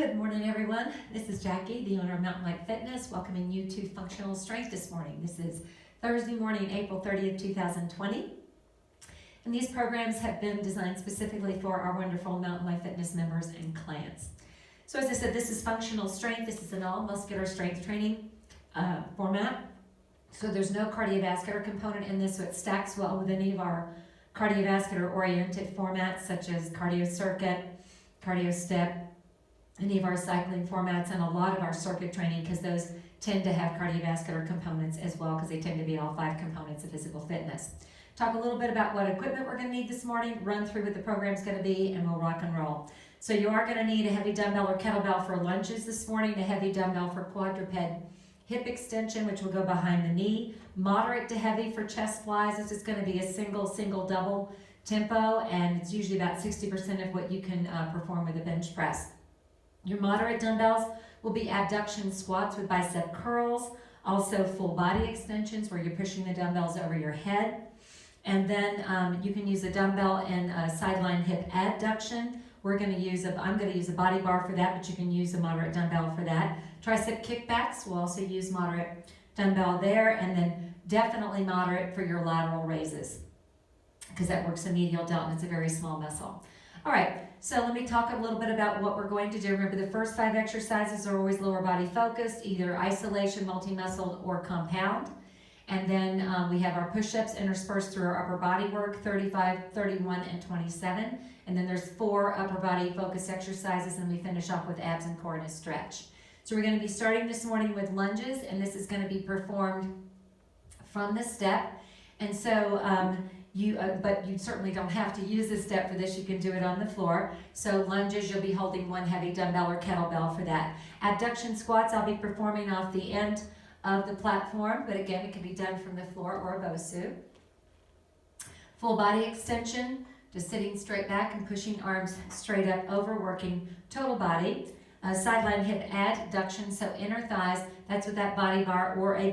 Good morning, everyone. This is Jackie, the owner of Mountain Light Fitness, welcoming you to Functional Strength this morning. This is Thursday morning, April 30th, 2020. And these programs have been designed specifically for our wonderful Mountain Light Fitness members and clients. So as I said, this is Functional Strength. This is an all-muscular strength training format. So there's no cardiovascular component in this, so it stacks well with any of our cardiovascular-oriented formats, such as cardio circuit, cardio step, any of our cycling formats, and a lot of our circuit training, because those tend to have cardiovascular components as well, because they tend to be all 5 components of physical fitness. Talk a little bit about what equipment we're going to need this morning, run through what the program's going to be, and we'll rock and roll. So you are going to need a heavy dumbbell or kettlebell for lunges this morning, a heavy dumbbell for quadruped hip extension, which will go behind the knee, moderate to heavy for chest flies. This is going to be a single, double tempo, and it's usually about 60% of what you can perform with a bench press. Your moderate dumbbells will be abduction squats with bicep curls, also full body extensions where you're pushing the dumbbells over your head. And then you can use a dumbbell in sideline hip adduction. I'm going to use a body bar for that, but you can use a moderate dumbbell for that. Tricep kickbacks, we'll also use moderate dumbbell there, and then definitely moderate for your lateral raises, because that works the medial delt and it's a very small muscle. All right, so let me talk a little bit about what we're going to do. Remember, the first 5 exercises are always lower body focused, either isolation, multi-muscle, or compound. And then we have our push-ups interspersed through our upper body work, 35, 31, and 27. And then there's 4 upper body focused exercises, and we finish off with abs and core and a stretch. So we're going to be starting this morning with lunges, and this is going to be performed from the step. And so but you certainly don't have to use this step for this. You can do it on the floor. So lunges, you'll be holding 1 heavy dumbbell or kettlebell for that. Abduction squats, I'll be performing off the end of the platform, but again, it can be done from the floor or a BOSU. Full body extension, just sitting straight back and pushing arms straight up over, working total body. Sideline hip adduction, so inner thighs, that's with that body bar or a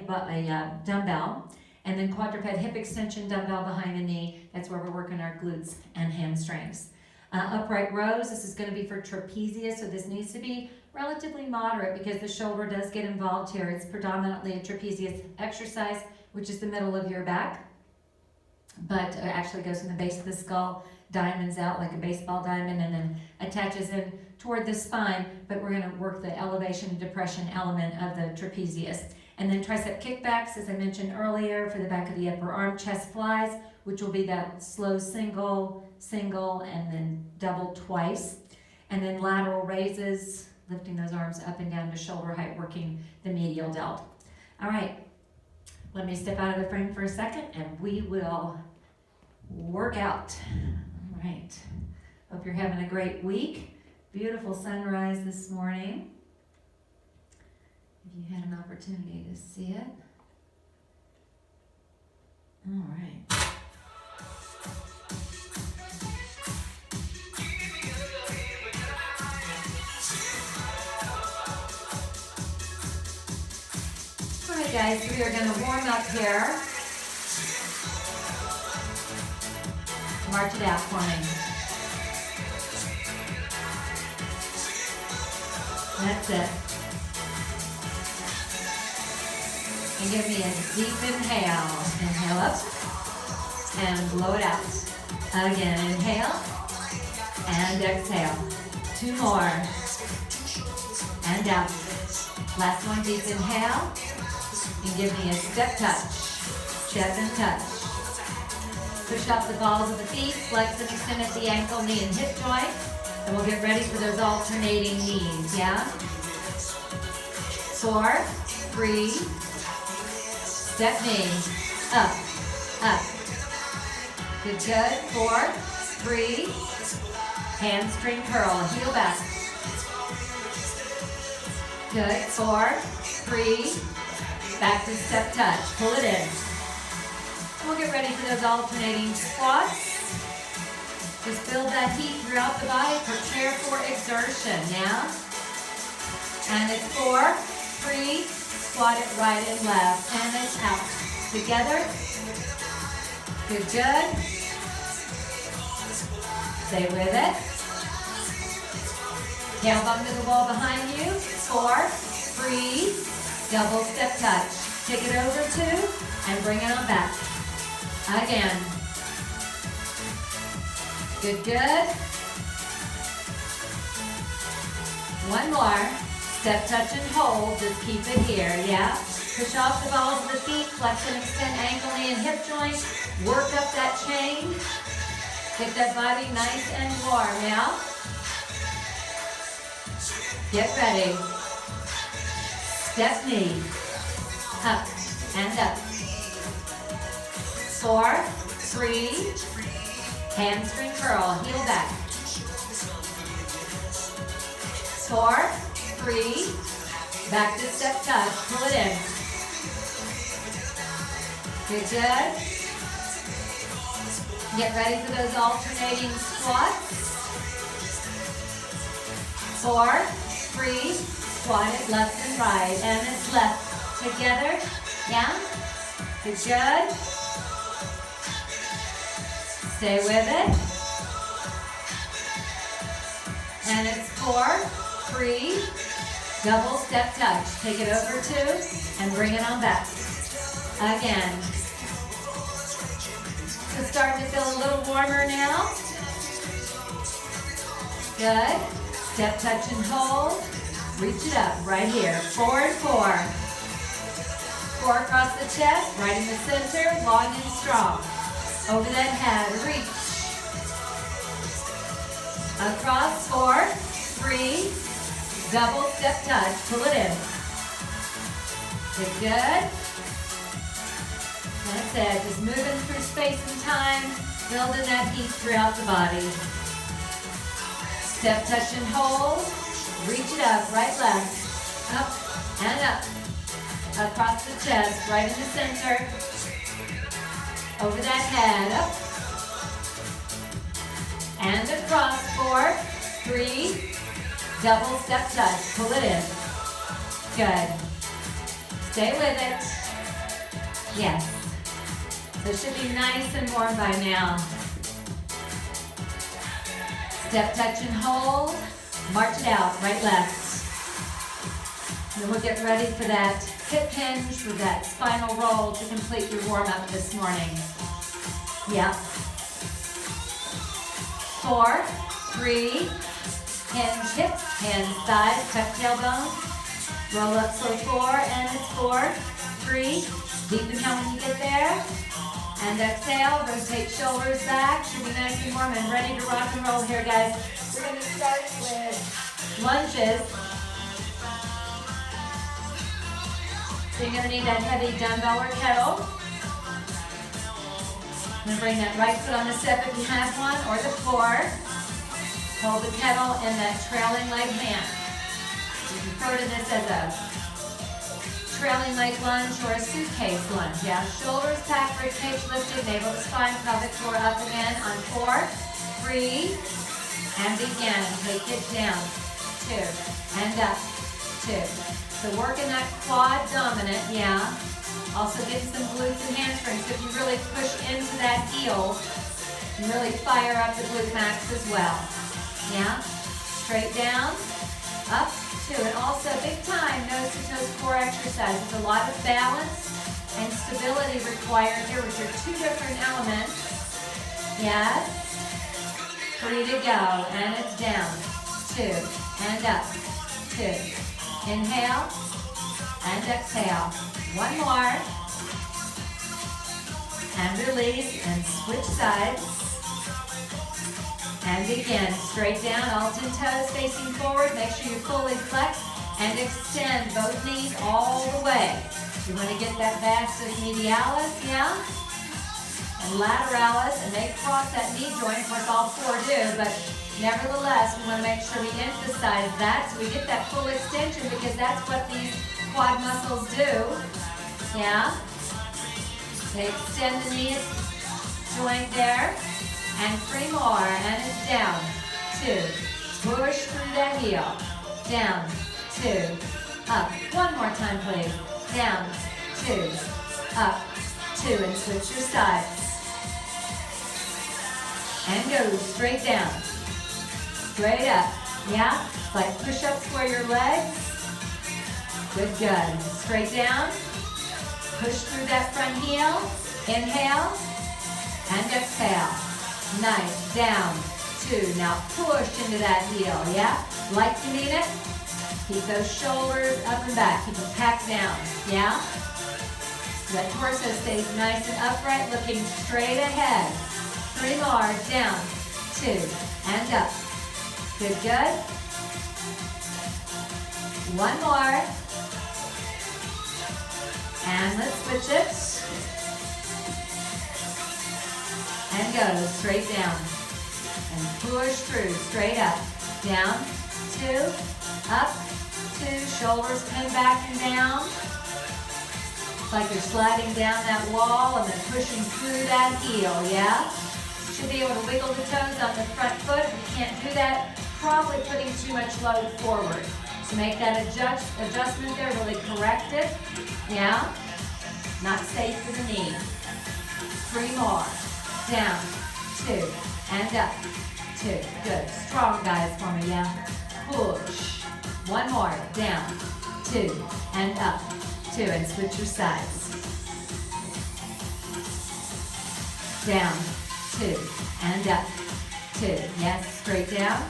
dumbbell. And then quadruped hip extension, dumbbell behind the knee, that's where we're working our glutes and hamstrings. Upright rows, this is going to be for trapezius, so this needs to be relatively moderate because the shoulder does get involved here. It's predominantly a trapezius exercise, which is the middle of your back, but it actually goes from the base of the skull, diamonds out like a baseball diamond, and then attaches in toward the spine, but we're going to work the elevation and depression element of the trapezius. And then tricep kickbacks, as I mentioned earlier, for the back of the upper arm, chest flies, which will be that slow single, and then double twice. And then lateral raises, lifting those arms up and down to shoulder height, working the medial delt. All right, let me step out of the frame for a second and we will work out. All right, hope you're having a great week. Beautiful sunrise this morning. If you had an opportunity to see it. All right. All right, guys, we are going to warm up here. March it out for me. That's it. And give me a deep inhale. Inhale up and blow it out. Again, inhale and exhale. 2 more. And out. Last one, deep inhale. And give me a step touch. Step and touch. Push up the balls of the feet. Flex and extend at the ankle, knee, and hip joint. And we'll get ready for those alternating knees, yeah? 4, 3, step knee, up, up. Good. 4, 3, hamstring curl, heel back. Good. 4, 3, back to step touch. Pull it in. We'll get ready for those alternating squats. Just build that heat throughout the body. Prepare for exertion, yeah? And it's 4, 3, squat it right and left, and it's out. Together. Good. Stay with it. Tailbone to the wall behind you. 4, freeze, double step touch. Take it over 2, and bring it on back. Again. Good, good. One more. Step, touch, and hold. Just keep it here, yeah? Push off the balls of the feet. Flex and extend ankle, knee, and hip joint. Work up that chain. Get that body nice and warm, yeah? Get ready. Step knee. Up and up. 4, 3, hamstring curl, heel back. 4, 3, back to step touch, pull it in. Good, good. Get ready for those alternating squats. 4, 3, squat it left and right, and it's left. Together, yeah? Good, good. Stay with it. And it's 4, 3, double step touch. Take it over 2, and bring it on back. Again. So starting to feel a little warmer now. Good. Step, touch, and hold. Reach it up right here. 4 and 4. 4 across the chest, right in the center, long and strong. Over that head, reach. Across, 4, 3, double step touch, pull it in. Good, good. That's it, just moving through space and time, building that heat throughout the body. Step, touch, and hold. Reach it up, right, left, up and up. Across the chest, right in the center. Over that head, up. And across, 4, 3, double step touch, pull it in. Good. Stay with it. Yes. So it should be nice and warm by now. Step, touch, and hold. March it out, right, left. And then we'll get ready for that hip hinge with that spinal roll to complete your warm-up this morning. Yep. 4, 3, hinge hip, hands thighs, tuck tailbone. Roll up slow 4, and it's 4, 3. Deep inhale when you get there. And exhale, rotate shoulders back. Should be nice and warm and ready to rock and roll here, guys. We're going to start with lunges. So you're going to need that heavy dumbbell or kettle. I'm going to bring that right foot on the step if you have one, or the floor. Hold the kettle in that trailing leg hand. You can refer to this as a trailing leg lunge or a suitcase lunge. Yeah, shoulders packed, rib cage lifted, navel to spine, pelvic floor up and in on 4, 3, and begin. Take it down, 2, and up, 2. So working that quad dominant, yeah. Also getting some glutes and hamstrings. So if you really push into that heel, and really fire up the glute max as well. Yeah, straight down, up, 2. And also big time nose to toes core exercise. There's a lot of balance and stability required here with your 2 different elements. Yes. 3 to go, and it's down, 2, and up, 2. Inhale, and exhale. 1 more. And release, and switch sides. And begin, straight down, all 10 toes facing forward. Make sure you fully flex and extend both knees all the way. You want to get that vastus medialis, yeah? And lateralis, and they cross that knee joint, of course all 4 do, but nevertheless, we want to make sure we emphasize that so we get that full extension because that's what these quad muscles do, yeah? They extend the knee joint there, and 3 more, and it's down, 2. Push through that heel, down, 2, up. 1 more time, please. Down, 2, up, 2, and switch your sides. And go straight down, straight up, Yeah? It's like push-ups for your legs. Good. Straight down. Push through that front heel. Inhale. And exhale. Nice. Down. 2. Now push into that heel. Yeah? Like you mean it. Keep those shoulders up and back. Keep them packed down. Yeah? That torso stays nice and upright, looking straight ahead. 3 more. Down. 2. And up. Good. 1 more. And let's switch it. And go straight down. And push through, straight up. Down, 2, up, 2. Shoulders come back and down. It's like you're sliding down that wall and then pushing through that heel, yeah? You should be able to wiggle the toes on the front foot. If you can't do that, probably putting too much load forward. So make that adjustment there, really correct it. Yeah? Not safe for the knee. 3 more. Down, 2, and up, 2. Good. Strong guys for me, yeah? Push. 1 more. Down, 2, and up, 2. And switch your sides. Down, 2, and up, 2. Yes, straight down.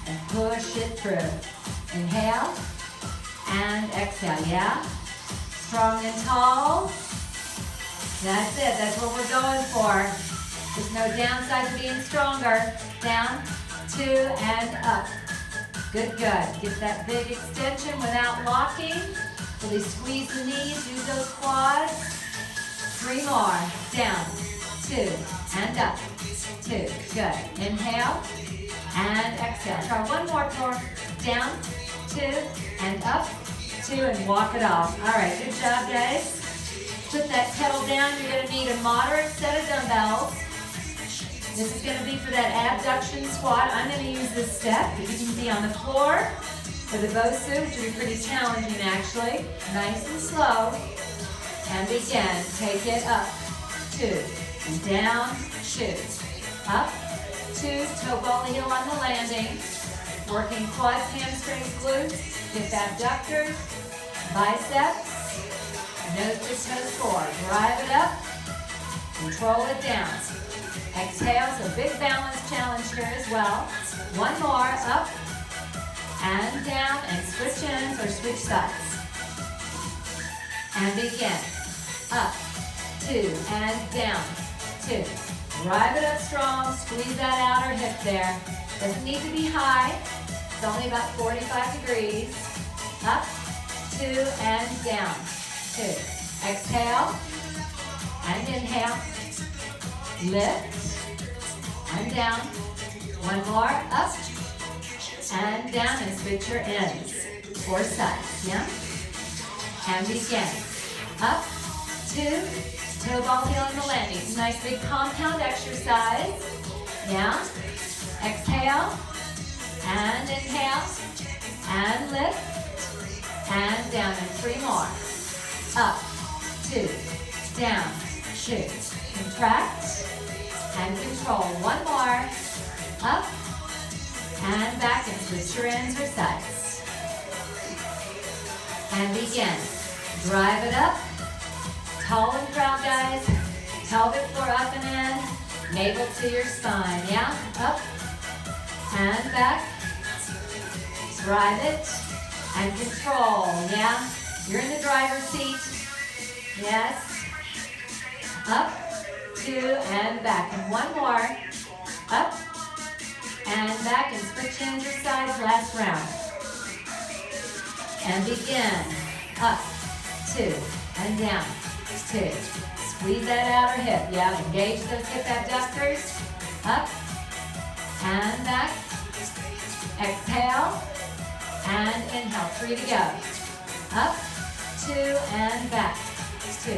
And push it through. Inhale, and exhale, yeah? Strong and tall. That's it, that's what we're going for. There's no downside to being stronger. Down, 2, and up. Good. Get that big extension without locking. Really squeeze the knees, use those quads. 3 more. Down, 2, and up. 2, good. Inhale, and exhale. Try 1 more for down, 2, and up, 2, and walk it off. All right, good job, guys. Put that pedal down. You're going to need a moderate set of dumbbells. This is going to be for that abduction squat. I'm going to use this step. You can be on the floor for the Bosu, which will be pretty challenging actually. Nice and slow. And begin. Take it up, 2, and down, 2. Up, 2, toe ball heel on the landing. Working quads, hamstrings, glutes, hip abductors, biceps. Nose to toes forward. Drive it up. Control it down. Exhale. So big balance challenge here as well. 1 more. Up and down. And switch ends or switch sides. And begin. Up. 2 and down. 2. Drive it up strong. Squeeze that outer hip there. Doesn't need to be high. It's only about 45 degrees. Up. 2 and down. 2. Exhale and inhale. Lift and down. 1 more. Up and down and switch your ends. 4 sides. Yeah? And begin. Up, 2, toe ball heel on the landing. Nice big compound exercise. Yeah? Exhale and inhale and lift and down and 3 more. Up, 2, down, 2. Contract and control. 1 more. Up and back and switch your ends or sides. And begin. Drive it up. Tall and proud, guys. Pelvic floor up and in. Navel to your spine. Yeah? Up and back. Drive it and control. Yeah? You're in the driver's seat. Yes. Up, 2, and back. And 1 more. Up and back and switch hands or sides. Last round. And begin. Up, 2, and down. 2. Squeeze that outer hip. Yeah, engage those hip abductors. Up and back. Exhale and inhale. 3 to go. Up, 2, and back. 2.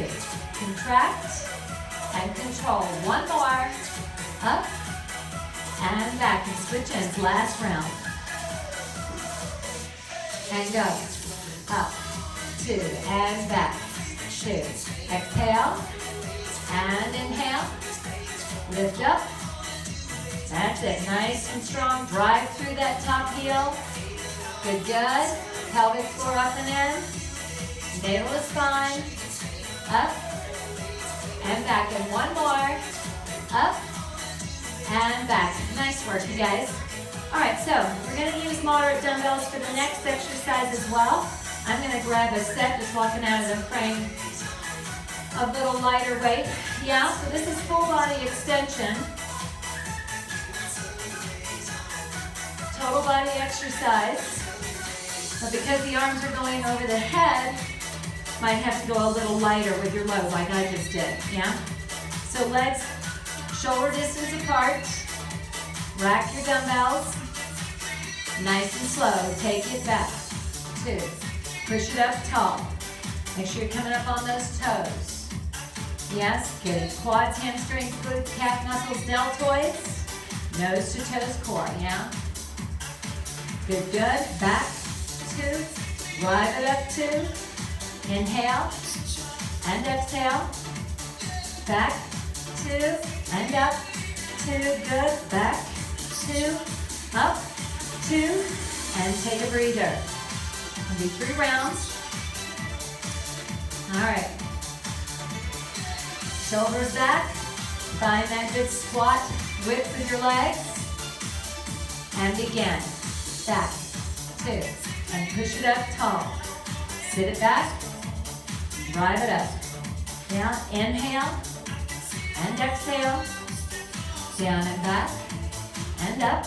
Contract and control. 1 more. Up and back and switch ends. Last round. And go. Up, 2, and back. 2. Exhale and inhale. Lift up That's it. Nice and strong. Drive through that top heel. Good, good. Pelvic floor up and in. Navel to spine. Up and back. And one more. Up and back. Nice work, you guys. All right, so we're going to use moderate dumbbells for the next exercise as well. I'm going to grab a set, just walking out of the frame, a little lighter weight. Yeah, so this is full body extension. Total body exercise. But because the arms are going over the head, might have to go a little lighter with your load like I just did, yeah? So legs shoulder distance apart. Rack your dumbbells. Nice and slow. Take it back. 2. Push it up tall. Make sure you're coming up on those toes. Yes, good. Quads, hamstrings, glutes, calf muscles, deltoids. Nose to toes core, yeah? Good, good. Back. 2. Drive it up 2. Inhale. And exhale. Back. 2. And up. 2. Good. Back. 2. Up. 2. And take a breather. We'll do 3 rounds. All right. Shoulders back. Find that good squat width with your legs. And begin. Back. 2. And push it up tall. Sit it back. Drive it up. Yeah. Inhale. And exhale. Down and back. And up.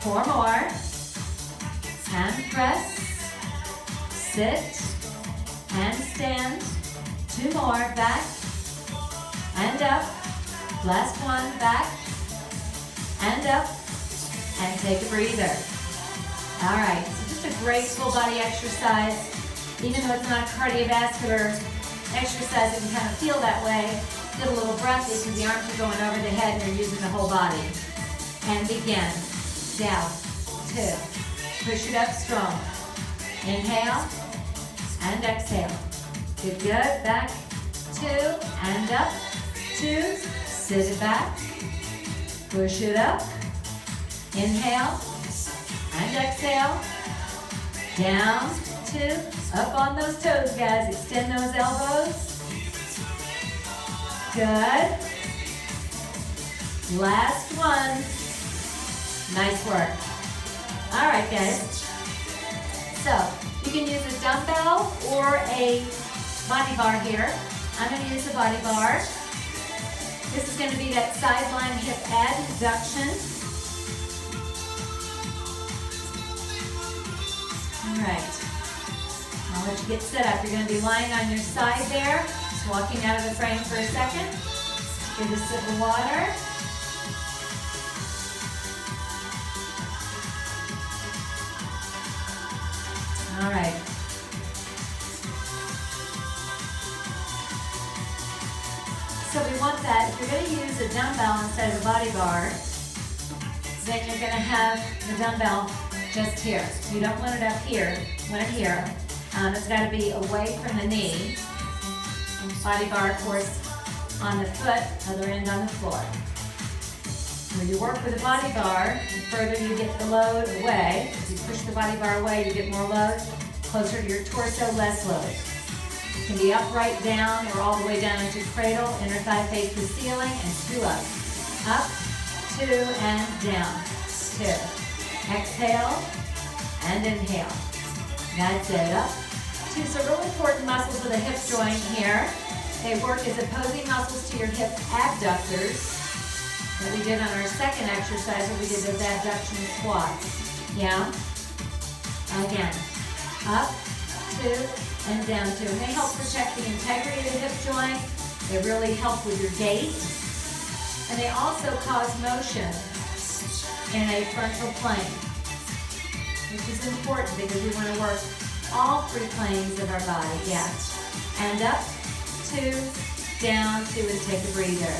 4 more. And press. Sit. And stand. 2 more. Back. And up. Last one. Back. And up. And take a breather. All right. So just a great full body exercise. Even though it's not a cardiovascular exercise, it can kind of feel that way. Get a little breathy because the arms are going over the head and you're using the whole body. And begin. Down. 2. Push it up strong. Inhale. And exhale. Good, good. Back. 2. And up. 2. Sit it back. Push it up. Inhale. And exhale. Down. 2. Up on those toes, guys. Extend those elbows. Good. Last one. Nice work. All right, guys. So you can use a dumbbell or a body bar here. I'm going to use a body bar. This is going to be that sideline hip abduction. All right. I'll let you get set up. You're going to be lying on your side there. Just walking out of the frame for a second. Get a sip of water. All right. So we want that. If you're going to use a dumbbell instead of a body bar, then you're going to have the dumbbell just here. You don't want it up here. You want it here. It's got to be away from the knee. Body bar, of course, on the foot, other end on the floor. When you work with a body bar, the further you get the load away, as you push the body bar away, you get more load. Closer to your torso, less load. It can be upright down or all the way down into cradle, inner thigh face the ceiling, and 2 up. Up, 2, and down. 2. Exhale, and inhale. That's it. Up. 2. So really important muscles of the hip joint here. They work as opposing muscles to your hip abductors that we did on our second exercise where we did those abduction squats. Yeah? Again. Up, 2, and down 2. And they help protect the integrity of the hip joint. They really help with your gait. And they also cause motion in a frontal plane, which is important because we want to work all 3 planes of our body. Yeah. And up, 2, down 2, and take a breather.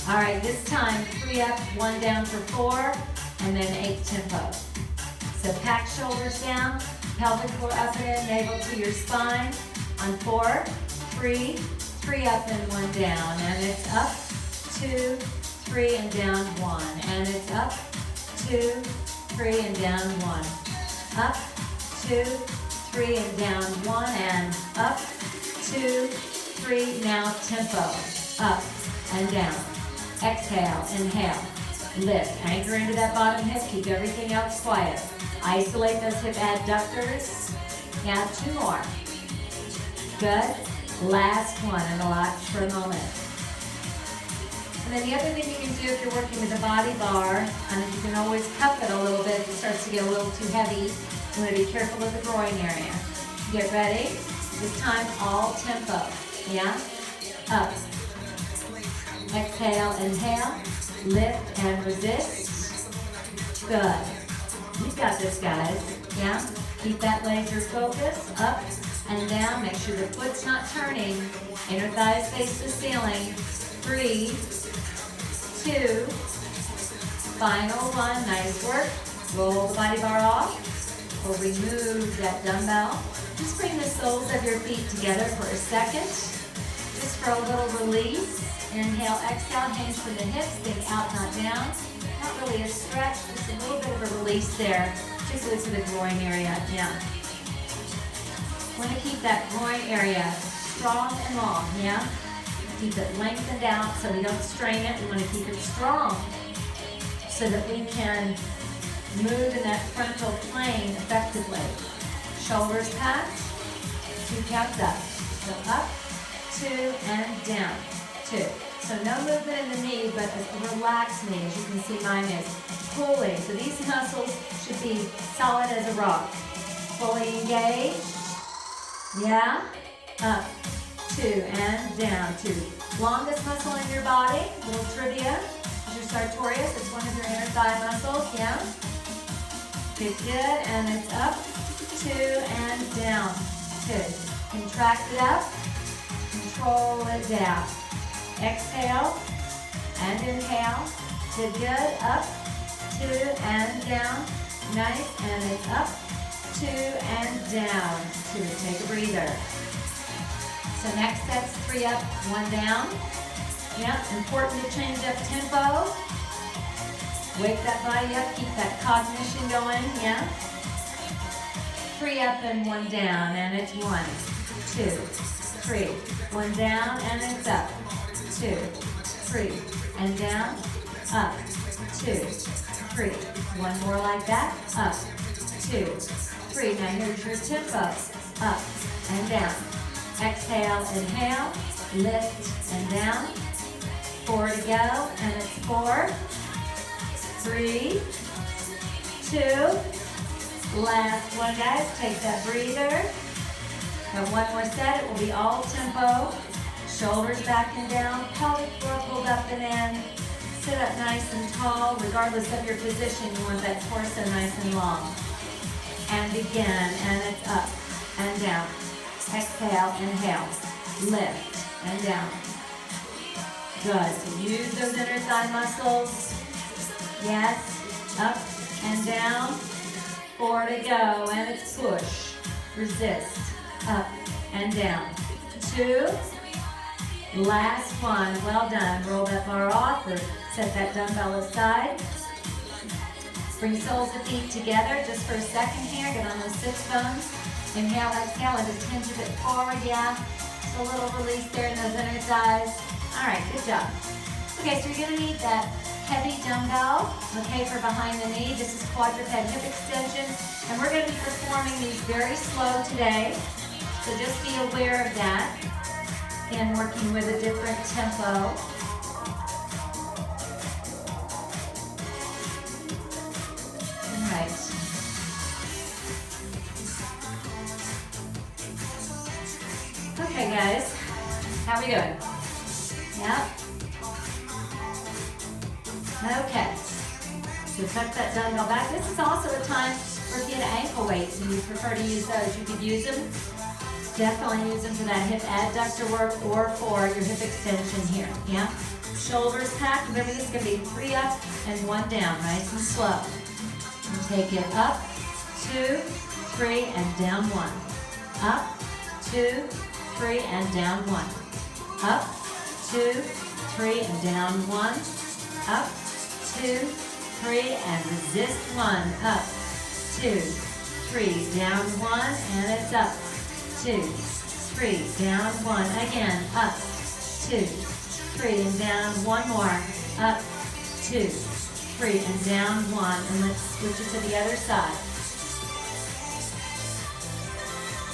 All right, this time 3 up, 1 down for 4, and then 8 tempo. So pack shoulders down, pelvic floor up and in, navel to your spine. On 4, 3, 3 up and 1 down. And it's up, 2, 3, and down 1. And it's up, 2, 3, and down 1. Up, 2, 3, and down 1. And up, 2, 3. Now tempo. Up and down. Exhale, inhale. Lift. Anchor into that bottom hip. Keep everything else quiet. Isolate those hip adductors. Now 2 more. Good. Last one, and relax for a moment. And then the other thing you can do if you're working with a body bar, and you can always cup it a little bit if it starts to get a little too heavy. You want to be careful with the groin area. Get ready. This time, all tempo. Yeah? Up. Exhale, inhale. Lift and resist. Good. You've got this, guys. Yeah? Keep that laser focus. Up and down. Make sure the foot's not turning. Inner thighs face the ceiling. 3, 2, final 1. Nice work. Roll the body bar off or remove that dumbbell. Just bring the soles of your feet together for a second. Just for a little release. Inhale, exhale, hands from the hips, think out, not down. Not really a stretch, just a little bit of a release there, particularly for the groin area. Yeah. Want to keep that groin area strong and long, yeah? Keep it lengthened out so we don't strain it. We want to keep it strong so that we can move in that frontal plane effectively. Shoulders packed, 2 counts up. So up, 2, and down. 2. So no movement in the knee, but a relaxed knee, as you can see mine is. Pulling. So these muscles should be solid as a rock. Fully engaged. Yeah. Up. 2 and down. 2. Longest muscle in your body. Little trivia. Is your sartorius. It's one of your inner thigh muscles. Yeah. Good, good. And it's up. 2 and down. 2. Contract it up. Control it down. Exhale and inhale. Good, good. Up, 2 and down. Nice. And it's up, 2 and down. 2. Take a breather. So next set's 3 up, 1 down. Yeah, important to change up tempo. Wake that body up. Keep that cognition going. Yeah. 3 up and 1 down. And it's 1, 2, 3. 1 down and it's up. 2, 3, and down, up, 2, 3. 1 more like that, up, 2, 3. Now here's your tempo, up and down. Exhale, inhale, lift and down. 4 to go, and it's 4, 3, 2. Last one, guys. Take that breather. And 1 more set. It will be all tempo. Shoulders back and down, pelvic floor pulled up and in. Sit up nice and tall. Regardless of your position, you want that torso nice and long. And again, and it's up and down. Exhale, inhale, lift and down. Good. So use those inner thigh muscles. Yes. Up and down. 4 to go, and it's push. Resist. Up and down. 2. Last one. Well done. Roll that bar off or set that dumbbell aside. Bring soles of feet together just for a second here. Get on those sits bones. Inhale, exhale, and just hinge a bit forward. Yeah. Just a little release there in those inner thighs. All right, good job. Okay, so you're going to need that heavy dumbbell, okay, for behind the knee. This is quadruped hip extension. And we're going to be performing these very slow today. So just be aware of that. And working with a different tempo. All right. Okay, guys. How we doing? Yeah? Okay. So tuck that dumbbell back. This is also a time for if you had ankle weights and you prefer to use those, you could use them. Definitely use them for that hip adductor work or for your hip extension here, yeah? Shoulders packed. Remember, this is going to be 3 up and 1 down, nice and slow. And take it up, 2, 3, and down 1. Up, 2, 3, and down 1. Up, 2, 3, and down 1. up, 2, 3, and resist 1, up, 2, 3, down 1, and it's up, 2, 3, down 1, again, up, 2, 3, and down, 1 more, up, 2, 3, and down 1, and let's switch it to the other side.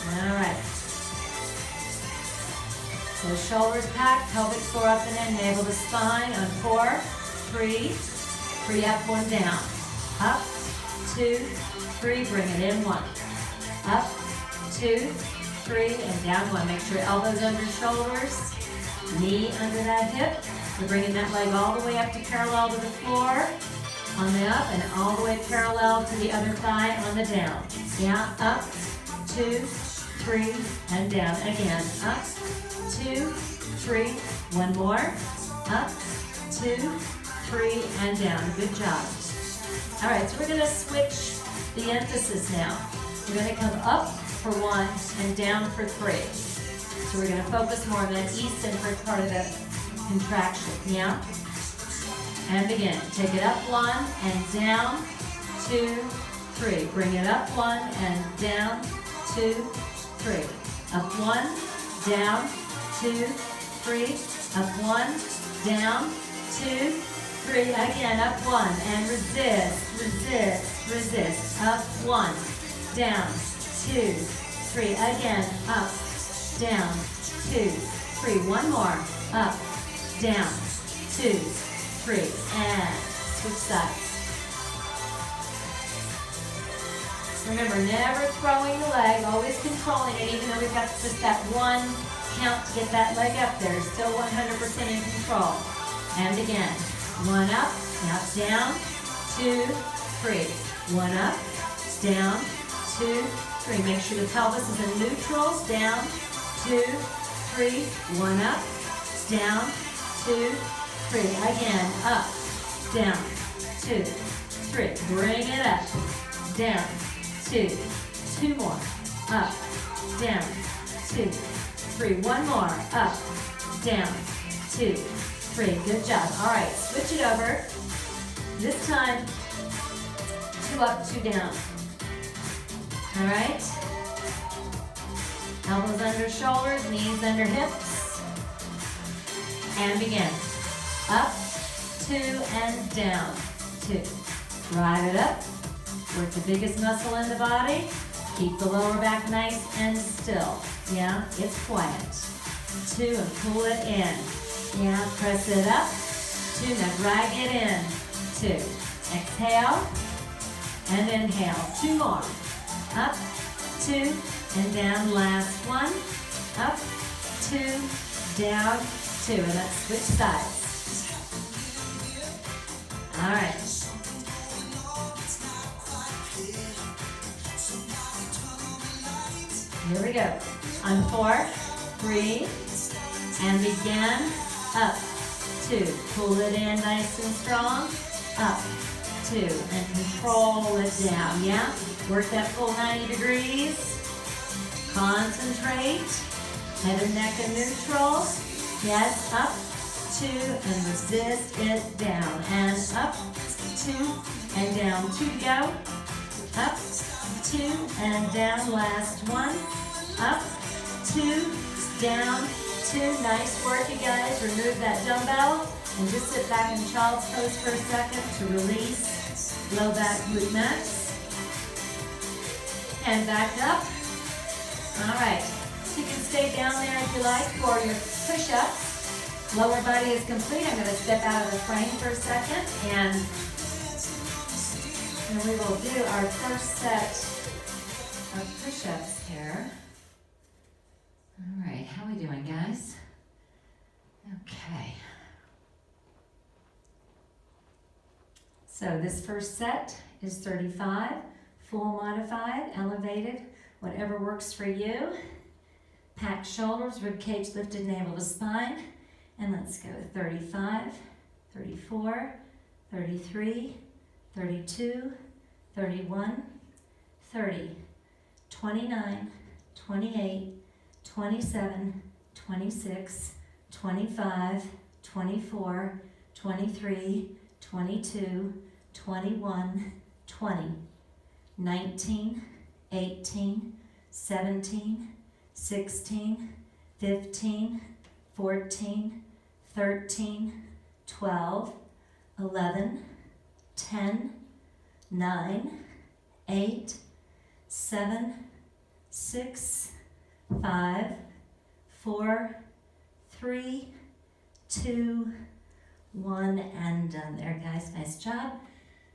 All right. So shoulders packed, pelvic floor up and in, navel to spine on 4, 3, 3 up, 1 down, up, 2, 3, bring it in, 1, up, 2, 3, and down 1. Make sure elbows under shoulders, knee under that hip. We're bringing that leg all the way up to parallel to the floor on the up and all the way parallel to the other thigh on the down. Yeah, up, 2, 3, and down. Again, up, 2, 3, 1 more, up, 2, 3, and down. Good job. All right, so we're going to switch the emphasis now. We're going to come up for 1 and down for 3. So we're going to focus more on that east and first part of the contraction. Yeah? And begin. Take it up 1 and down, 2, 3. Bring it up 1 and down, 2, 3. Up 1, down, 2, 3. Up 1, down, 2, 3. Again, up 1 and resist, resist, resist. Up 1, down, 2, 3. Again, up, down, 2, 3. 1 more. Up, down, 2, 3. And switch sides. Remember, never throwing the leg, always controlling it, even though we've got just that 1 count to get that leg up there. Still 100% in control. And again, 1 up, now down, 2, 3. 1 up, down, 2, 3. Make sure the pelvis is in neutral. Down, 2, 3. 1 up, down, 2, 3. Again, up, down, 2, 3. Bring it up, down, 2. 2 more, up, down, 2, 3. 1 more, up, down, 2, 3. Good job. All right, switch it over. This time, 2 up, 2 down. All right. Elbows under shoulders, knees under hips. And begin. Up, 2, and down, 2. Drive it up. Work the biggest muscle in the body. Keep the lower back nice and still. Yeah, it's quiet. 2, and pull it in. Yeah, press it up. 2, now drag it in. 2. Exhale and inhale. 2 more. Up, 2, and down. Last 1. Up, 2, down, 2. And let's switch sides. All right. Here we go. On 4, 3, and begin. Up, 2. Pull it in nice and strong. Up, 2, and control it down. Yeah? Work that full 90 degrees. Concentrate. Head and neck in neutral. Yes, up, 2, and resist it down. And up, 2, and down. 2 to go. Up, 2, and down. Last 1. Up, 2, down, 2. Nice work, you guys. Remove that dumbbell and just sit back in child's pose for a second to release low back glute max. And back up. All right. So you can stay down there if you like for your push-ups. Lower body is complete. I'm going to step out of the frame for a second, and we will do our first set of push-ups here. All right, how are we doing, guys? Okay. So this first set is 35, full modified, elevated, whatever works for you. Packed shoulders, rib cage lifted, navel to spine. And let's go 35, 34, 33, 32, 31, 30, 29, 28, 27, 26, 25, 24, 23, 22, 21, 20, 19, 18, 17, 16, 15, 14, 13, 12, 11, 10, 9, 8, 7, 6, 5, 4, 3, 2, 1, and done. There, guys. Nice job.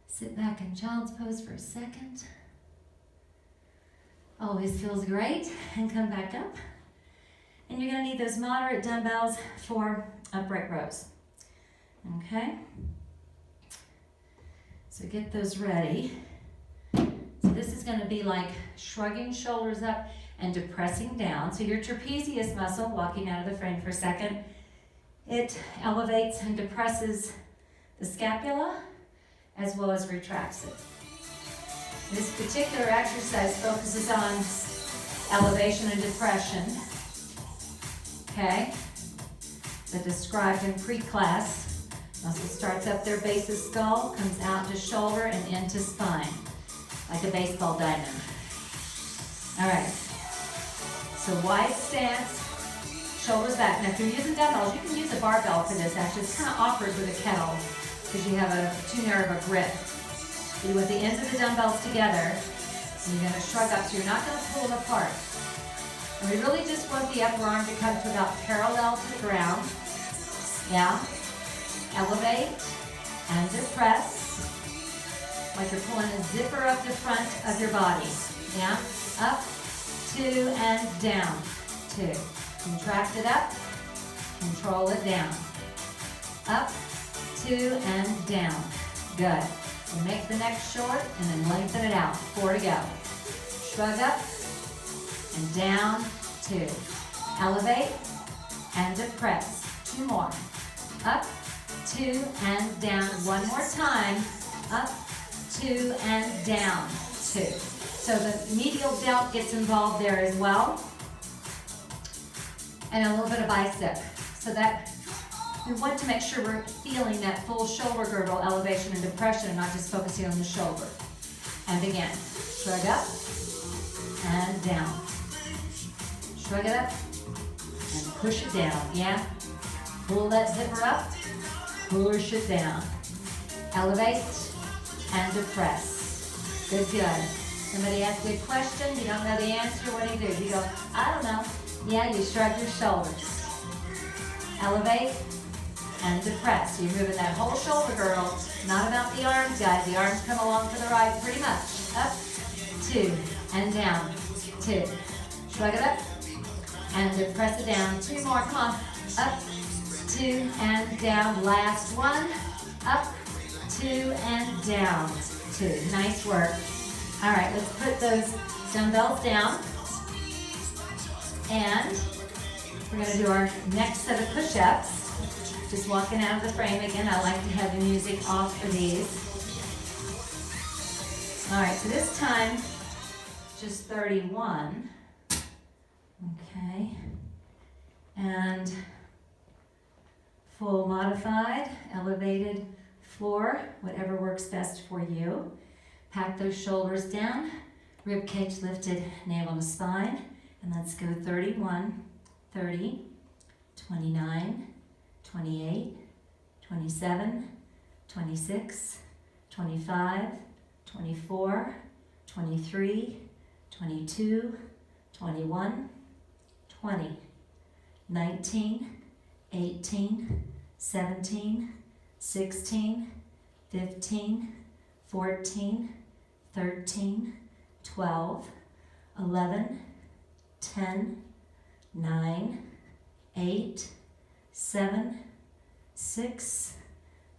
Sit back in child's pose for a second. Always feels great. And come back up. And you're going to need those moderate dumbbells for upright rows. Okay? So get those ready. So this is going to be like shrugging shoulders up and depressing down. So your trapezius muscle, walking out of the frame for a second, it elevates and depresses the scapula as well as retracts it. This particular exercise focuses on elevation and depression. Okay? The described in pre-class. Muscle starts up their base of skull, comes out to shoulder and into spine, like a baseball diamond. All right. So wide stance, shoulders back. Now if you're using dumbbells, you can use a barbell for this actually. It's kind of awkward with a kettle because you have too narrow of a grip. You want the ends of the dumbbells together, and you're going to shrug up, so you're not going to pull them apart. And we really just want the upper arm to come to about parallel to the ground. Yeah. Elevate and depress, like you're pulling a zipper up the front of your body. Yeah. Up, 2, and down, 2. Contract it up, control it down. Up, 2, and down. Good. And make the neck short and then lengthen it out. 4 to go. Shrug up and down, 2. Elevate and depress. 2 more. Up, 2, and down. 1 more time. Up, 2, and down, 2. So the medial delt gets involved there as well. And a little bit of bicep. So that we want to make sure we're feeling that full shoulder girdle elevation and depression and not just focusing on the shoulder. And again, shrug up and down. Shrug it up and push it down. Yeah? Pull that zipper up, push it down. Elevate and depress. Good, good. Somebody asks you a question, you don't know the answer, what do? You go, I don't know. Yeah, you shrug your shoulders. Elevate and depress. So you're moving that whole shoulder girdle, not about the arms, guys. The arms come along for the ride pretty much. Up, 2, and down, 2. Shrug it up and depress it down. 2 more, come on. Up, 2, and down. Last one. Up, 2, and down, 2. Nice work. All right, let's put those dumbbells down. And we're going to do our next set of push-ups. Just walking out of the frame again. I like to have the music off for these. All right, so this time, just 31. Okay. And full modified, elevated floor, whatever works best for you. Pack those shoulders down, rib cage lifted, navel to spine. And let's go 31, 30, 29, 28, 27, 26, 25, 24, 23, 22, 21, 20, 19, 18, 17, 16, 15, 14, 13, 12, 11, 10, 9, 8, 7, 6,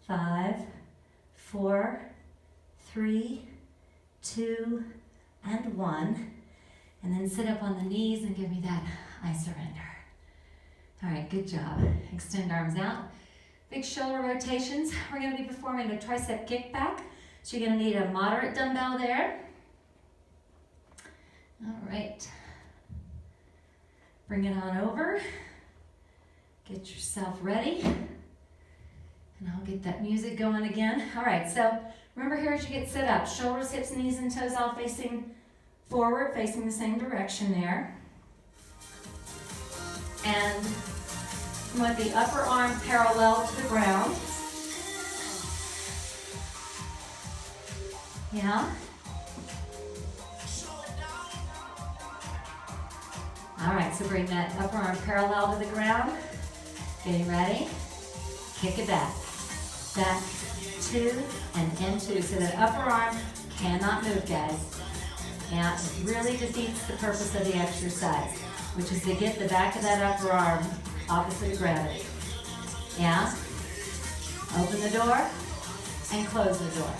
5, 4, 3, 2, and 1. And then sit up on the knees and give me that I surrender. All right, good job. Extend arms out. Big shoulder rotations. We're going to be performing a tricep kickback. So you're going to need a moderate dumbbell there. All right. Bring it on over. Get yourself ready. And I'll get that music going again. All right, so remember here as you get set up, shoulders, hips, knees, and toes all facing forward, facing the same direction there. And you want the upper arm parallel to the ground. Yeah. All right, so bring that upper arm parallel to the ground. Getting ready. Kick it back. Back, 2, and into. So that upper arm cannot move, guys. Yeah, it really defeats the purpose of the exercise, which is to get the back of that upper arm opposite of gravity. Yeah? Open the door and close the door.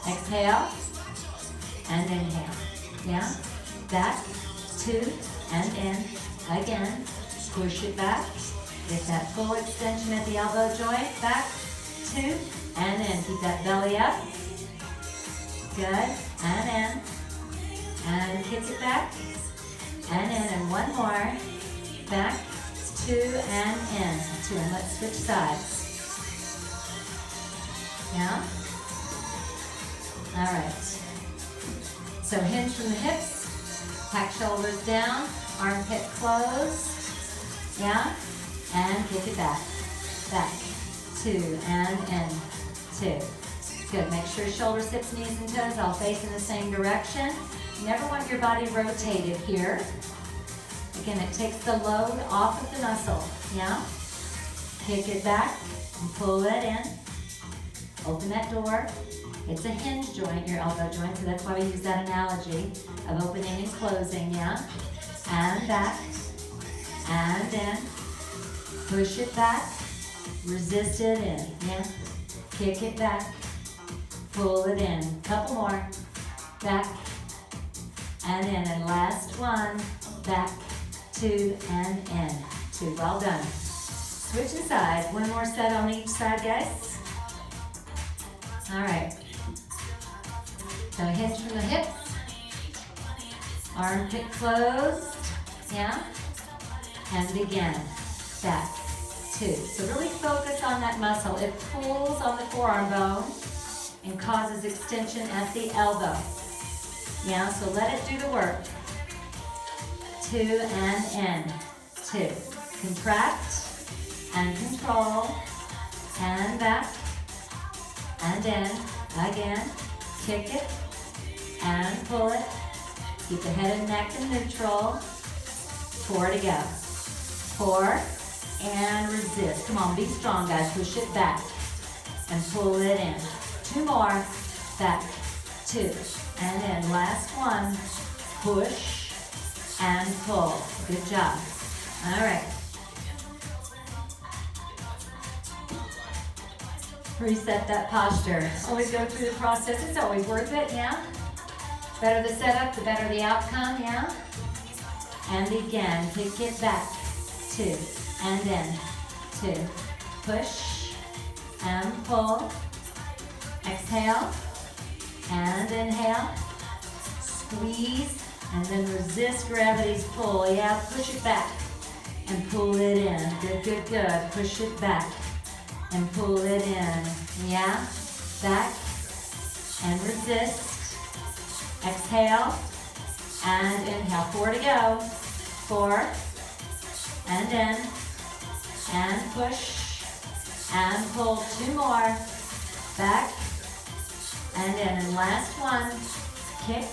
Exhale and inhale. Yeah? Back, 2, and in. Again. Push it back. Get that full extension at the elbow joint. Back, 2, and in. Keep that belly up. Good. And in. And kick it back. And in. And one more. Back, 2, and in. 2. And let's switch sides. Yeah? All right. So hinge from the hips. Pack shoulders down. Armpit closed. Yeah? And kick it back. Back. 2, and in. 2. Good. Make sure shoulders, hips, knees, and toes all face in the same direction. You never want your body rotated here. Again, it takes the load off of the muscle. Yeah? Kick it back and pull it in. Open that door. It's a hinge joint, your elbow joint, so that's why we use that analogy of opening and closing, yeah? And back, and in. Push it back, resist it in, yeah? Kick it back, pull it in. Couple more. Back, and in. And last one. Back, 2, and in. 2. Well done. Switching sides. One more set on each side, guys. All right. So hinge from the hips. Armpit closed. Yeah. And begin. Back. 2. So really focus on that muscle. It pulls on the forearm bone and causes extension at the elbow. Yeah, so let it do the work. 2 and in. 2. Contract and control. And back. And in. Again. Kick it. And pull it. Keep the head and neck in neutral. 4 to go. 4. And resist. Come on, be strong, guys. Push it back. And pull it in. 2 more. Back. 2. And in. Last one. Push. And pull. Good job. All right. Reset that posture. Always go through the process. It's always worth it, yeah? Better the setup, the better the outcome, yeah? And begin. Kick it back. 2. And in. 2. Push. And pull. Exhale. And inhale. Squeeze. And then resist gravity's pull. Yeah, push it back. And pull it in. Good, good, good. Push it back. And pull it in. Yeah. Back. And resist. Exhale. And inhale. 4 to go. 4. And in. And push. And pull. 2 more. Back. And in. And last one. Kick.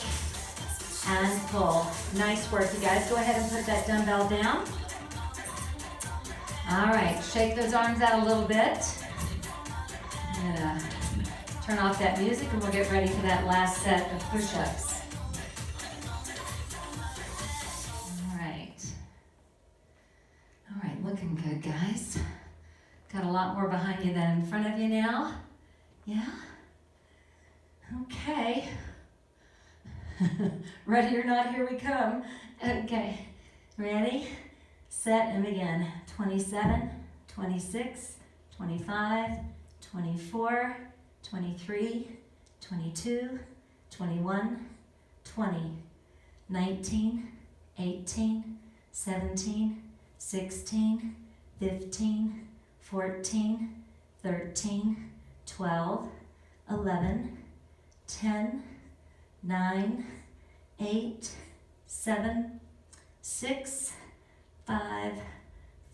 And pull. Nice work, you guys. Go ahead and put that dumbbell down. All right, shake those arms out a little bit. I'm gonna turn off that music and we'll get ready for that last set of push-ups. All right, looking good, guys. Got a lot more behind you than in front of you now. Yeah? Okay. Ready or not, here we come. Okay, ready, set, and begin. 27, 26, 25, 24, 23, 22, 21, 20, 19, 18, 17, 16, 15, 14, 13, 12, 11, 10, 9, 8, 7, 6, 5,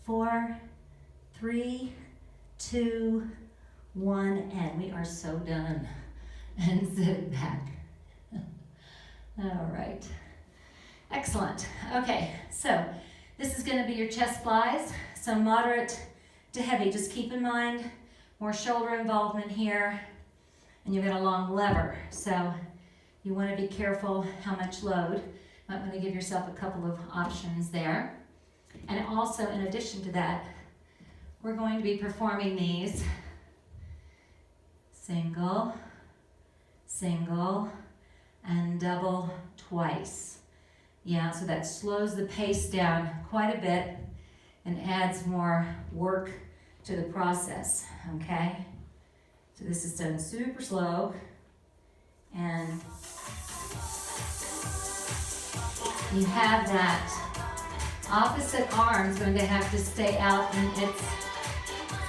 4, 3, 2, 1, and we are so done. And sit back. All right. Excellent. Okay, so this is going to be your chest flies. So moderate to heavy. Just keep in mind more shoulder involvement here, and you've got a long lever. So you want to be careful how much load. Might want to give yourself a couple of options there. And also, in addition to that, we're going to be performing these single, single, and double twice. Yeah, so that slows the pace down quite a bit and adds more work to the process, okay? So this is done super slow, and you have that opposite arm's going to have to stay out in its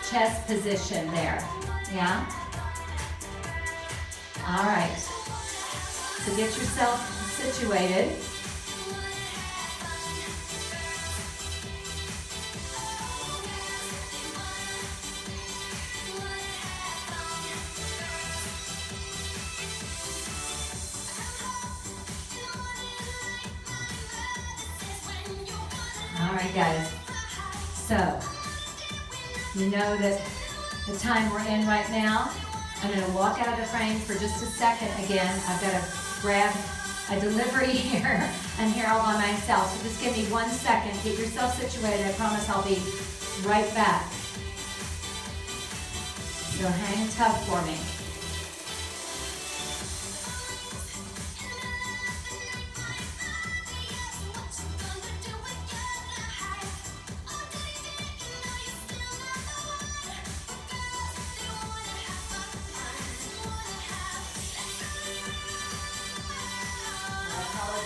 chest position there, yeah? All right, so get yourself situated. All right, guys, so you know that the time we're in right now. I'm going to walk out of the frame for just a second again. I've got to grab a delivery here and here all by myself. So just give me 1 second. Get yourself situated. I promise I'll be right back. So hang tough for me.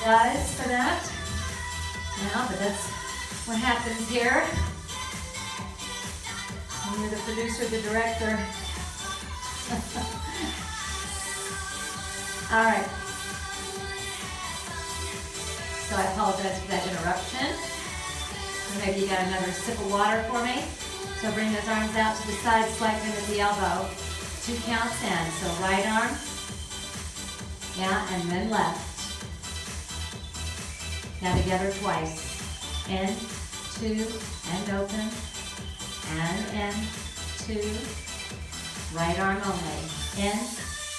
Guys, for that. Yeah, but that's what happens here. When you're the producer, the director. All right. So I apologize for that interruption. Maybe you got another sip of water for me. So bring those arms out to the side, slightly at the elbow. 2 counts in. So right arm. Yeah, and then left. Now together twice. In, 2, and open, and in, 2. Right arm only. In,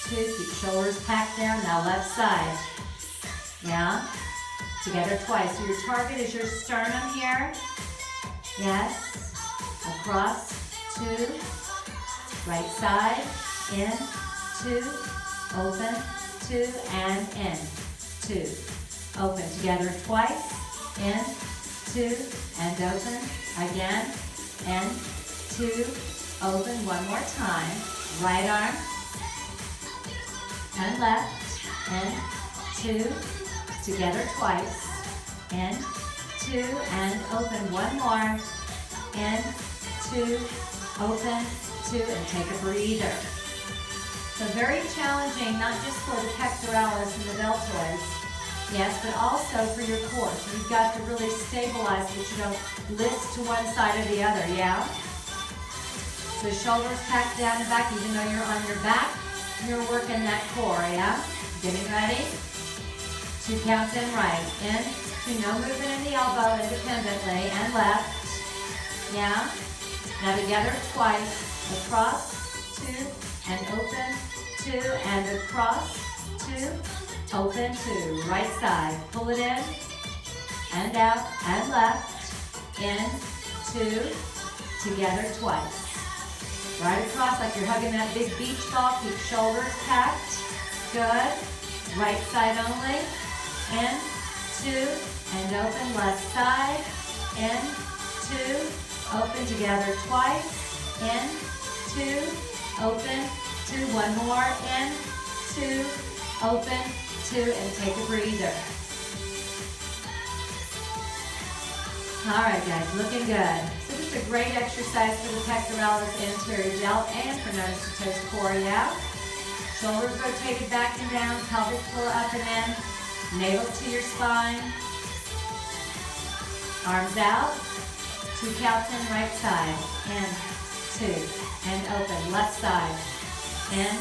2, keep shoulders packed down. Now left side. Yeah. Together twice. So your target is your sternum here. Yes. Across, 2. Right side. In, 2. Open, 2, and in, 2. Open together twice, in, 2, and open, again, in, 2, open, one more time, right arm, and left, in, 2, together twice, in, 2, and open, one more, in, 2, open, 2, and take a breather. So very challenging, not just for the pectoralis and the deltoids, yes, but also for your core. So you've got to really stabilize so that you don't list to one side or the other, yeah? So shoulders packed down and back, even though you're on your back, you're working that core, yeah? Getting ready. 2 counts in right. In, 2, no movement in the elbow independently, and left. Yeah? Now together twice. Across, 2, and open, 2, and across, 2. Open, 2, right side, pull it in, and out, and left, in, 2, together twice. Right across like you're hugging that big beach ball, keep shoulders packed, good. Right side only, in, 2, and open, left side, in, 2, open together twice, in, 2, open, 2, one more, in, 2, open, 2, and take a breather. All right, guys, looking good. So just a a great exercise for the pectoralis anterior delt and for nose to toes core, yeah? Shoulders rotated back and down, pelvic floor up and in, navel to your spine. Arms out, 2 counts in, right side, in, 2, and open, left side, in,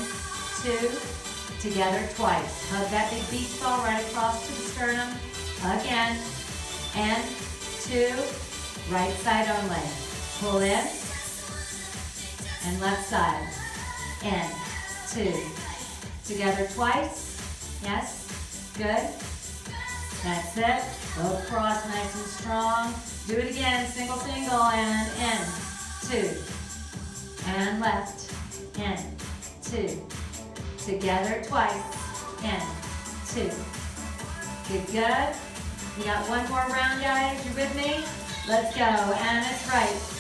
2, together twice. Hug that big beach ball right across to the sternum, again, and 2, right side only. Pull in, and left side, in, 2, together twice, yes, good, that's it, both cross nice and strong, do it again, single, single, and in, 2, and left, in, 2, together twice, in, 2, good, you got one more round, guys, you with me? Let's go, and it's right,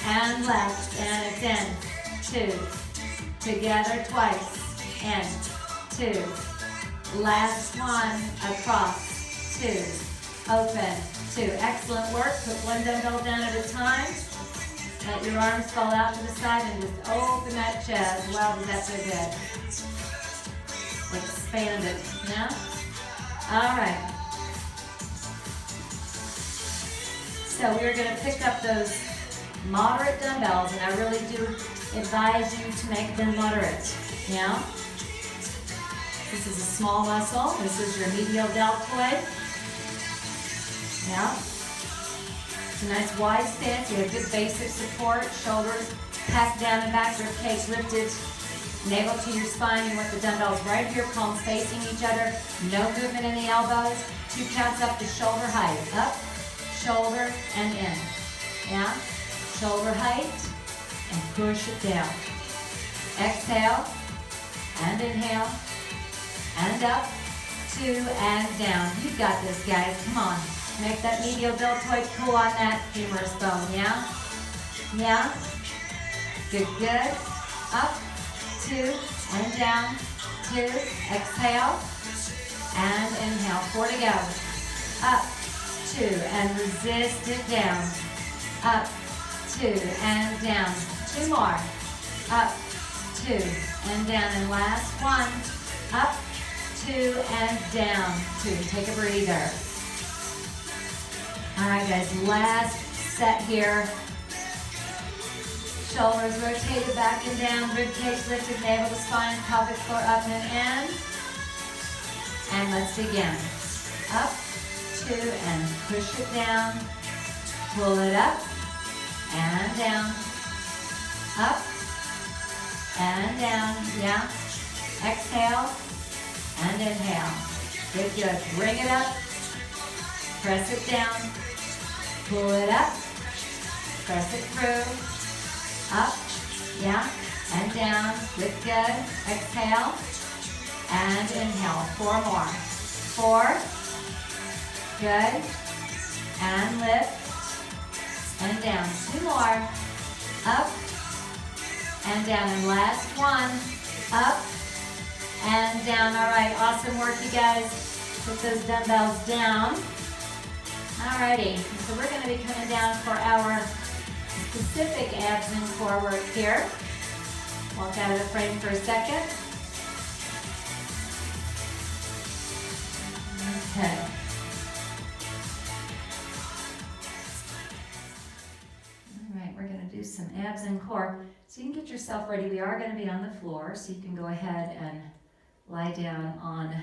and left, and it's in, 2, together twice, in, 2, last one, across, 2, open, 2, excellent work, put one dumbbell down at a time, let your arms fall out to the side and just open that chest, wow, does that feel good, expand it, now, all right. So we're going to pick up those moderate dumbbells, and I really do advise you to make them moderate. Yeah? This is a small muscle. This is your medial deltoid. Yeah? It's a nice wide stance. You have good basic support. Shoulders packed down and back, rib cage lifted. Navel to your spine. You want the dumbbells right here, palms facing each other. No movement in the elbows. 2 counts up to shoulder height. Up. Shoulder and in, yeah? Shoulder height, and push it down. Exhale, and inhale, and up, 2, and down. You've got this, guys, come on. Make that medial deltoid pull on that humerus bone, yeah? Yeah? Good, good. Up, 2, and down, 2, exhale, and inhale, 4 to go. Up, 2, and resist it down. Up, 2, and down. 2 more. Up, 2, and down. And last one. Up, 2, and down. 2. Take a breather. All right, guys. Last set here. Shoulders rotated back and down. Rib cage lifted. Navel to spine. Pelvic floor up and in. And let's begin. Up. 2, and push it down, pull it up, and down, up, and down, yeah, exhale, and inhale, good, good, bring it up, press it down, pull it up, press it through, up, yeah, and down, good, good, exhale, and inhale, 4 more, 4, good, and lift, and down, 2 more, up, and down, and last one, up, and down. All right, awesome work, you guys. Put those dumbbells down. Alrighty, so we're gonna be coming down for our specific abs and core work here. Walk out of the frame for a second. Okay. We're going to do some abs and core. So you can get yourself ready. We are going to be on the floor, so you can go ahead and lie down on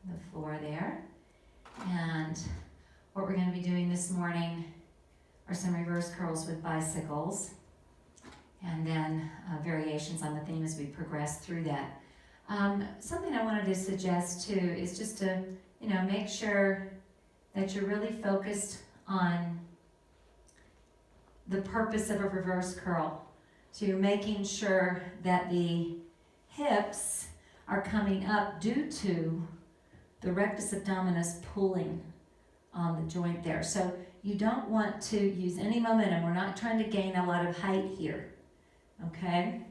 the floor there. And what we're going to be doing this morning are some reverse curls with bicycles, and then variations on the theme as we progress through that. Something I wanted to suggest too is just to, make sure that you're really focused on the purpose of a reverse curl. So you're making sure that the hips are coming up due to the rectus abdominis pulling on the joint there. So you don't want to use any momentum. We're not trying to gain a lot of height here, okay?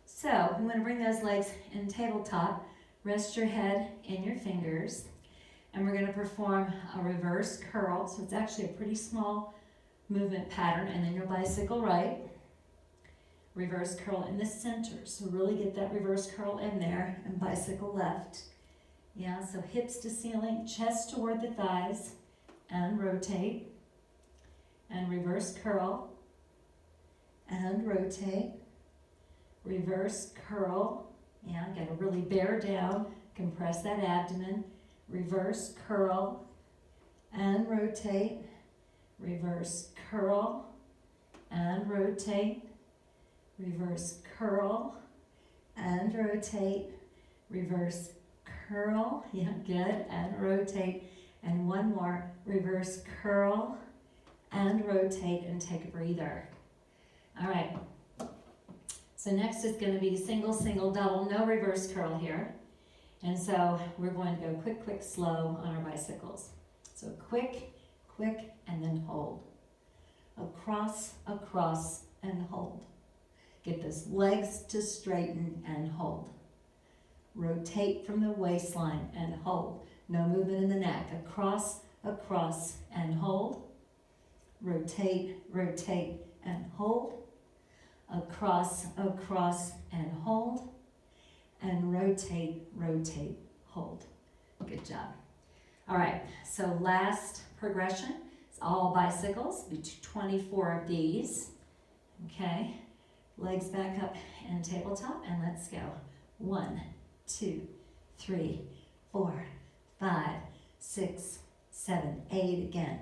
So I'm going to bring those legs in tabletop. Rest your head in your fingers, and we're going to perform a reverse curl. So it's actually a pretty small movement pattern, and then your bicycle right. Reverse curl in the center, so really get that reverse curl in there, and bicycle left. Yeah, so hips to ceiling, chest toward the thighs, and rotate, and reverse curl, and rotate, reverse curl, yeah, gotta really bear down, compress that abdomen, reverse curl, and rotate, reverse curl, and rotate, reverse curl, and rotate, reverse curl, yeah, good, and rotate, and one more, reverse curl, and rotate, and take a breather. All right, so next is going to be single, single, double, no reverse curl here. And so we're going to go quick, quick, slow on our bicycles. So quick, quick, and then hold. Across, across, and hold. Get those legs to straighten and hold. Rotate from the waistline and hold. No movement in the neck. Across, across, and hold. Rotate, rotate, and hold. Across, across, and hold. And rotate, rotate, hold. Good job. All right, so last progression is all bicycles. We do 24 of these. Okay, legs back up and tabletop, and let's go. 1, 2, 3, 4, 5, 6, 7, 8 again.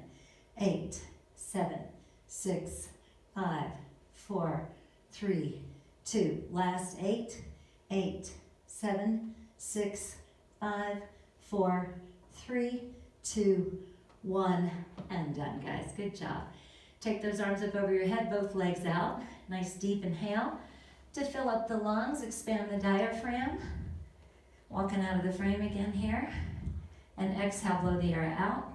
8, 7, 6, 5, 4, 3, 2. Last 8, 8, 7, 6, 5, 4, 3, 2, 1, and done, guys. Good job. Take those arms up over your head, both legs out. Nice deep inhale to fill up the lungs, expand the diaphragm. Walking out of the frame again here. And exhale, blow the air out.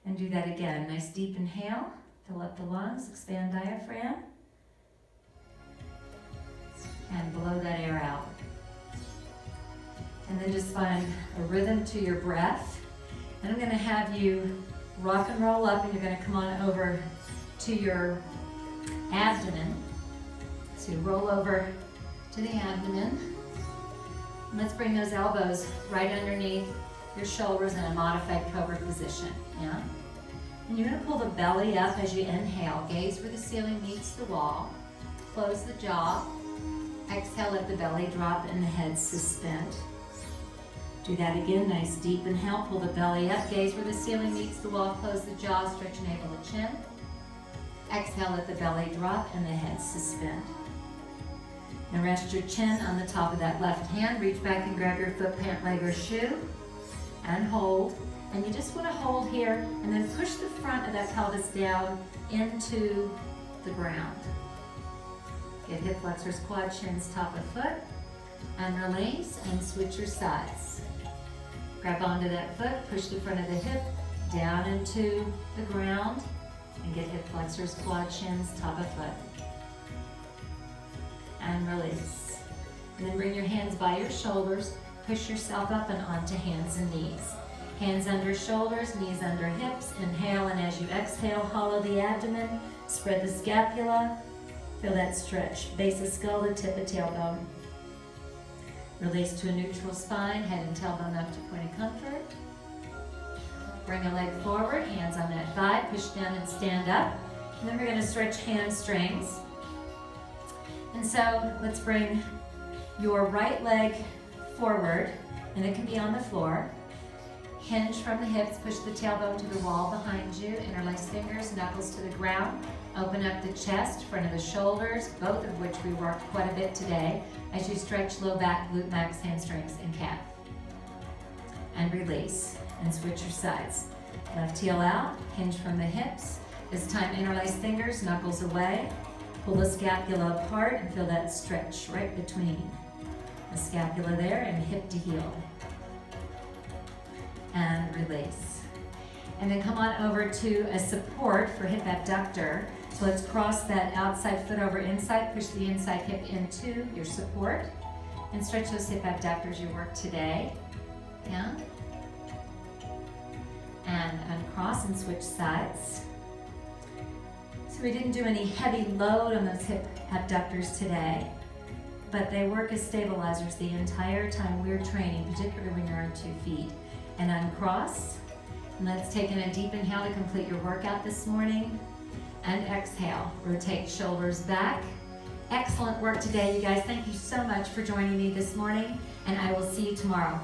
And do that again. Nice deep inhale, fill up the lungs, expand diaphragm. And blow that air out. And then just find a rhythm to your breath. And I'm going to have you rock and roll up, and you're going to come on over to your abdomen. So you roll over to the abdomen. And let's bring those elbows right underneath your shoulders in a modified cobra position. Yeah? And you're going to pull the belly up as you inhale. Gaze where the ceiling meets the wall. Close the jaw. Exhale, let the belly drop and the head suspend. Do that again. Nice deep inhale. Pull the belly up. Gaze where the ceiling meets the wall. Close the jaw. Stretch navel to chin. Exhale, let the belly drop and the head suspend. Now rest your chin on the top of that left hand. Reach back and grab your foot, pant, leg, or shoe. And hold. And you just want to hold here and then push the front of that pelvis down into the ground. Get hip flexors, quad shins, top of foot. And release and switch your sides. Grab onto that foot, push the front of the hip down into the ground, and get hip flexors, quad shins, top of foot. And release. And then bring your hands by your shoulders, push yourself up and onto hands and knees. Hands under shoulders, knees under hips. Inhale, and as you exhale, hollow the abdomen, spread the scapula, feel that stretch. Base of skull to tip of tailbone. Release to a neutral spine, head and tailbone up to point of comfort. Bring a leg forward, hands on that thigh, push down and stand up. And then we're going to stretch hamstrings. And so let's bring your right leg forward, and it can be on the floor. Hinge from the hips, push the tailbone to the wall behind you, interlace fingers, knuckles to the ground. Open up the chest, front of the shoulders, both of which we worked quite a bit today, as you stretch low back, glute max, hamstrings, and calf. And release, and switch your sides. Left heel out, hinge from the hips. This time interlace fingers, knuckles away. Pull the scapula apart and feel that stretch right between the scapula there and hip to heel. And release. And then come on over to a support for hip abductor. So let's cross that outside foot over inside, push the inside hip into your support, and stretch those hip abductors you worked today. Yeah. And uncross and switch sides. So we didn't do any heavy load on those hip abductors today, but they work as stabilizers the entire time we're training, particularly when you're on 2 feet. And uncross. And let's take in a deep inhale to complete your workout this morning. And exhale. Rotate shoulders back. Excellent work today, you guys. Thank you so much for joining me this morning, and I will see you tomorrow.